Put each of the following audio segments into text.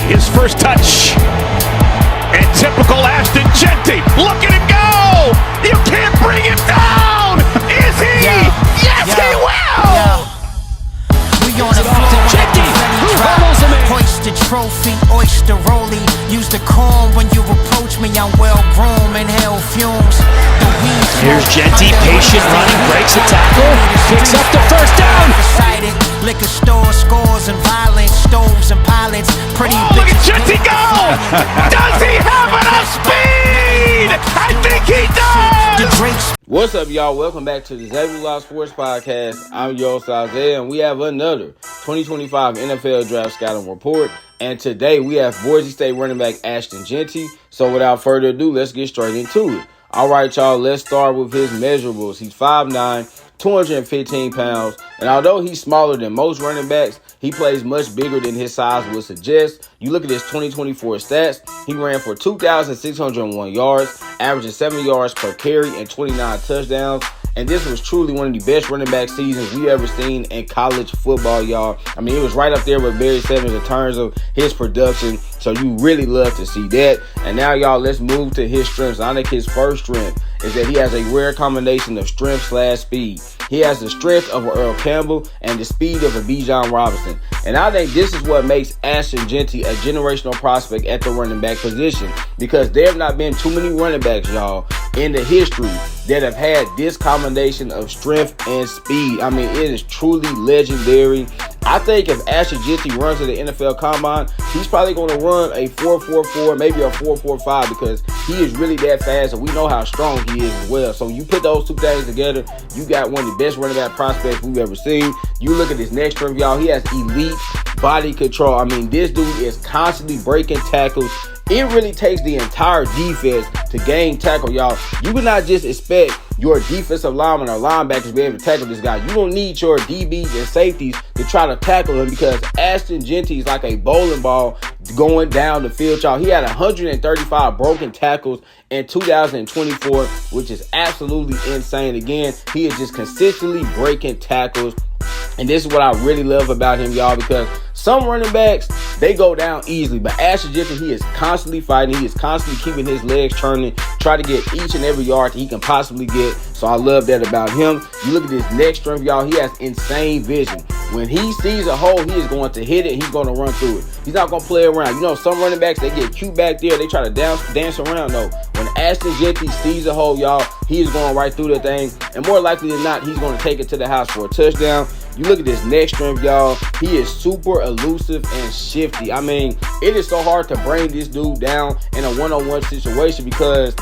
his first touch. And typical Ashton Jeanty. Look at him go! You can't bring him down! Is he? Yes, he will! We on a Jeanty, who hurdles him in? Hoist the trophy, oyster rollie. Use the corn when you approach me. I'm well groomed, inhale fumes. Here's Jeanty, patient running, breaks a tackle, picks up the first down. Excited, liquor store scores and violence, stoves and pilots. Pretty Look at Jeanty go! Does he have enough speed? I think he does! What's up, y'all? Welcome back to the ZayMoolaSportsPodcast. I'm your host, Isaiah, and we have another 2025 NFL Draft Scouting Report. And today we have Boise State running back Ashton Jeanty. So without further ado, let's get straight into it. All right, y'all, let's start with his measurables. He's 5'9", 215 pounds, and although he's smaller than most running backs, he plays much bigger than his size would suggest. You look at his 2024 stats, he ran for 2,601 yards, averaging 7 yards per carry and 29 touchdowns. And this was truly one of the best running back seasons we ever seen in college football, y'all. I mean, it was right up there with Barry Sanders in terms of his production. So you really love to see that. And now, y'all, let's move to his strengths. I think his first strength is that he has a rare combination of strength/speed. He has the strength of Earl Campbell and the speed of a Bijan Robinson. And I think this is what makes Ashton Jeanty a generational prospect at the running back position, because there have not been too many running backs, y'all, in the history that have had this combination of strength and speed. I mean, it is truly legendary. I think if Ashton Jeanty runs to the NFL Combine, he's probably going to run a 4.44, maybe a 4.45, because he is really that fast, and we know how strong he is as well. So you put those two things together, you got one of the best running back prospects we've ever seen. You look at his next strength, y'all, he has elite body control. I mean, this dude is constantly breaking tackles. It really takes the entire defense to gain tackle, y'all. You would not just expect your defensive linemen or linebackers to be able to tackle this guy. You don't need your DBs and safeties to try to tackle him, because Ashton Jeanty is like a bowling ball going down the field, y'all. He had 135 broken tackles in 2024, which is absolutely insane. Again, he is just consistently breaking tackles. And this is what I really love about him, y'all, because some running backs, they go down easily. But Ashton Jeanty, he is constantly fighting. He is constantly keeping his legs turning, try to get each and every yard he can possibly get. So I love that about him. You look at his next strength, y'all, he has insane vision. When he sees a hole, he is going to hit it. He's going to run through it. He's not going to play around. You know, some running backs, they get cute back there. They try to dance around, though. When Ashton Jeanty sees a hole, y'all, he is going right through the thing. And more likely than not, he's going to take it to the house for a touchdown. You look at this next strength, y'all. He is super elusive and shifty. I mean, it is so hard to bring this dude down in a one-on-one situation, because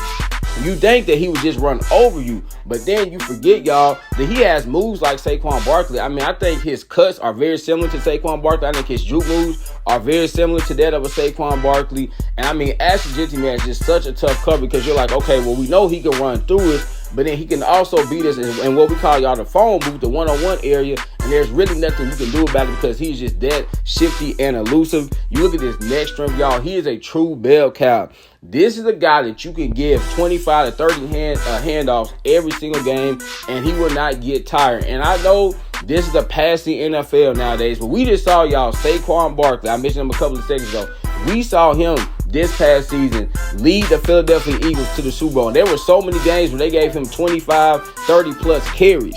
you think that he would just run over you, but then you forget, y'all, that he has moves like Saquon Barkley. I mean, I think his cuts are very similar to Saquon Barkley. I think his juke moves are very similar to that of a Saquon Barkley. And I mean, Ashton Jeanty, man, is just such a tough cover, because you're like, okay, well, we know he can run through it, but then he can also beat us in what we call, y'all, the phone booth, the one-on-one area, and there's really nothing you can do about it, because he's just that shifty and elusive. You look at this next strength, y'all, he is a true bell cow. This is a guy that you can give 25 to 30 handoffs every single game, and he will not get tired. And I know this is a passing NFL nowadays, but we just saw, y'all, Saquon Barkley. I mentioned him a couple of seconds ago. We saw him this past season lead the Philadelphia Eagles to the Super Bowl. And there were so many games where they gave him 25, 30-plus carries,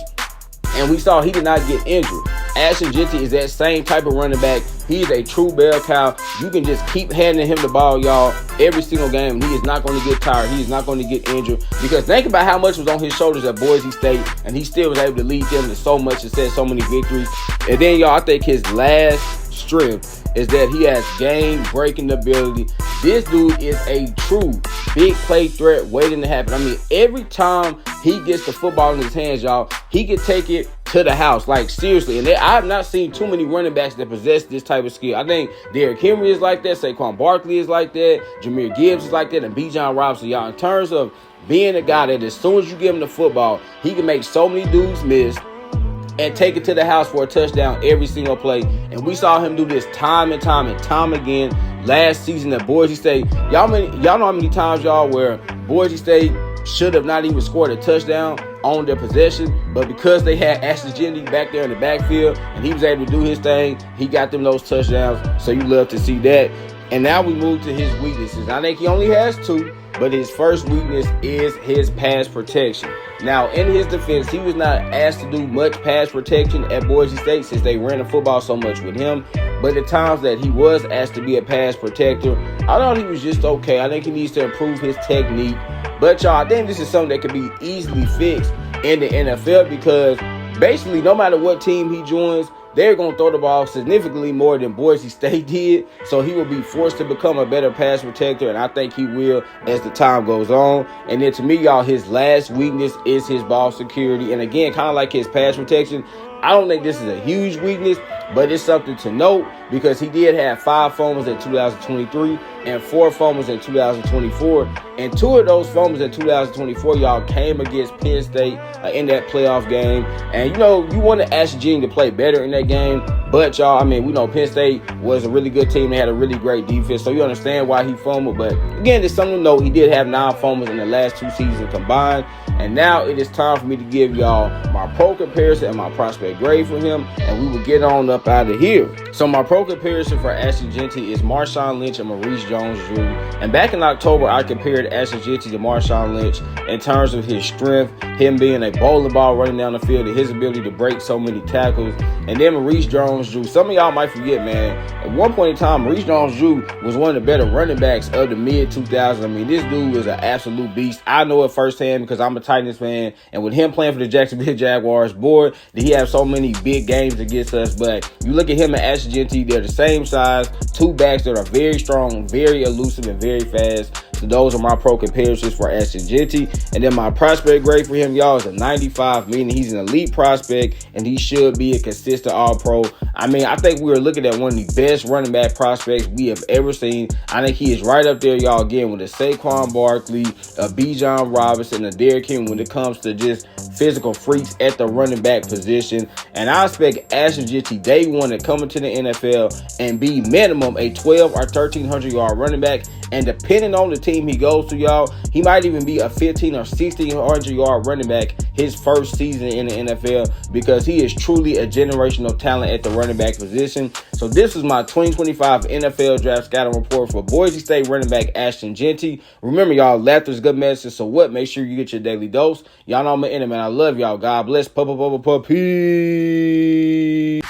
and we saw he did not get injured. Ashton Jeanty is that same type of running back. He is a true bell cow. You can just keep handing him the ball, y'all, every single game. He is not going to get tired. He is not going to get injured. Because think about how much was on his shoulders at Boise State, and he still was able to lead them to so much success, so many victories. And then, y'all, I think his last strength is that he has game-breaking ability. This dude is a true big play threat waiting to happen. I mean, every time he gets the football in his hands, y'all, he can take it to the house. Like, seriously. And I have not seen too many running backs that possess this type of skill. I think Derrick Henry is like that. Saquon Barkley is like that. Jahmyr Gibbs is like that. And Bijan Robinson, y'all, in terms of being a guy that as soon as you give him the football, he can make so many dudes miss and take it to the house for a touchdown every single play. And we saw him do this time and time again last season at Boise State. Y'all know how many times, y'all, where Boise State should have not even scored a touchdown on their possession, but because they had Ashton Jeanty back there in the backfield and he was able to do his thing, he got them those touchdowns. So you love to see that. And now we move to his weaknesses. I think he only has two, but his first weakness is his pass protection. Now, in his defense, he was not asked to do much pass protection at Boise State since they ran the football so much with him. But the times that he was asked to be a pass protector, I thought he was just okay. I think he needs to improve his technique. But, y'all, I think this is something that could be easily fixed in the NFL because basically no matter what team he joins, they're going to throw the ball significantly more than Boise State did. So he will be forced to become a better pass protector, and I think he will as the time goes on. And then to me, y'all, his last weakness is his ball security. And again, kind of like his pass protection, I don't think this is a huge weakness, but it's something to note because he did have 5 fumbles in 2023 and 4 fumbles in 2024. And 2 of those fumbles in 2024, y'all, came against Penn State in that playoff game. And, you know, you want to ask Gene to play better in that game. But, y'all, I mean, we know Penn State was a really good team. They had a really great defense. So you understand why he fumbled. But, again, there's something to note. He did have 9 fumbles in the last 2 seasons combined. And now it is time for me to give y'all my pro comparison and my prospect grade for him. And we will get on up out of here. So my pro comparison for Ashton Jeanty is Marshawn Lynch and Maurice Jones-Drew. And back in October, I compared Ashton Jeanty to Marshawn Lynch in terms of his strength, him being a bowling ball running down the field, and his ability to break so many tackles. And then Maurice Jones-Drew. Some of y'all might forget, man, at one point in time, Maurice Jones-Drew was one of the better running backs of the mid-2000s. I mean, this dude is an absolute beast. I know it firsthand because I'm a Titans fan. And with him playing for the Jacksonville Jaguars, boy, did he have so many big games against us. But you look at him and Ashton Jeanty, they're the same size, 2 backs that are very strong, very elusive, and very fast. So those are my pro comparisons for Ashton Jeanty. And then my prospect grade for him, y'all, is a 95, meaning he's an elite prospect and he should be a consistent all-pro. I mean, I think we are looking at one of the best running back prospects we have ever seen. I think he is right up there, y'all, again, with a Saquon Barkley, a Bijan Robinson, a Derrick Henry when it comes to just physical freaks at the running back position. And I expect Ashton Jeanty day one to come into the NFL and be minimum a 12 or 1,300 yard running back. And depending on the team he goes to, y'all, he might even be a 1,500 or 1,600 yard running back his first season in the NFL because he is truly a generational talent at the running back position. So this is my 2025 NFL Draft Scouting Report for Boise State running back Ashton Jeanty. Remember, y'all, laughter's good medicine. So what? Make sure you get your daily dose. Y'all know I'm an enemy, man. I love y'all. God bless. Peace.